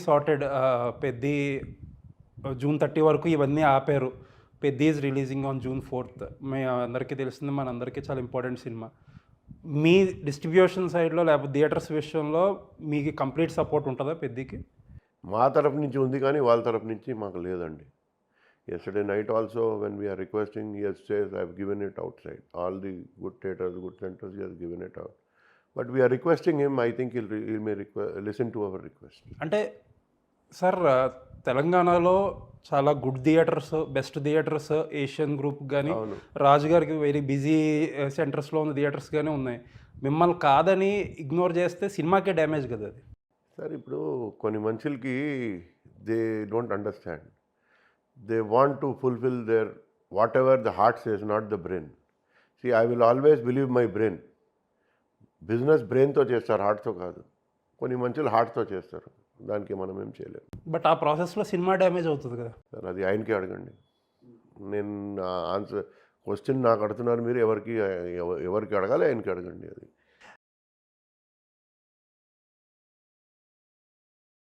Sorted. Peddi June 30 వరకు ఇవన్నీ ఆపారు. 'Peddi' is releasing on June 4th. అందరికీ తెలిసింది, మనందరికీ చాలా ఇంపార్టెంట్ సినిమా. మీ డిస్ట్రిబ్యూషన్ సైడ్‌లో లేకపోతే థియేటర్స్ విషయంలో మీకు కంప్లీట్ సపోర్ట్ ఉంటదా 'పెద్దికి'? మా తరపు నుంచి ఉంది కానీ వాళ్ళ తరపు నుంచి మాకు లేదండి. Yesterday night also when we are requesting, he has says I have given it outside. All the good theatres, good centers, he has given it out. But we are requesting him. I think he may listen to our request. అంటే sir, తెలంగాణలో చాలా good theatres, best theatres Asian group గానీ, అవును. రాజు గారికి very busy సెంటర్స్‌లో ఉన్న theatres గానీ ఉన్నాయి. మిమ్మల్ని కాదని ఇగ్నోర్ చేస్తే సినిమాకే డ్యామేజ్ కదా అది. సార్ ఇప్పుడు కొన్ని మనుషులకి they don't understand. They want to fulfill their whatever the heart says, not the brain. See, I will always believe my brain. Business బ్రెయిన్తో చేస్తారు, హార్ట్తో కాదు. కొన్ని మనుషులు హార్ట్తో చేస్తారు, దానికి మనం ఏం చేయలేము. బట్ ఆ ప్రాసెస్లో సినిమా డ్యామేజ్ అవుతుంది కదా సార్, అది ఆయనకే అడగండి. నేను ఆన్సర్ క్వశ్చన్ నాకు అడుగుతున్నారు మీరు, ఎవరికి అడగాలి, ఆయనకి అడగండి అది.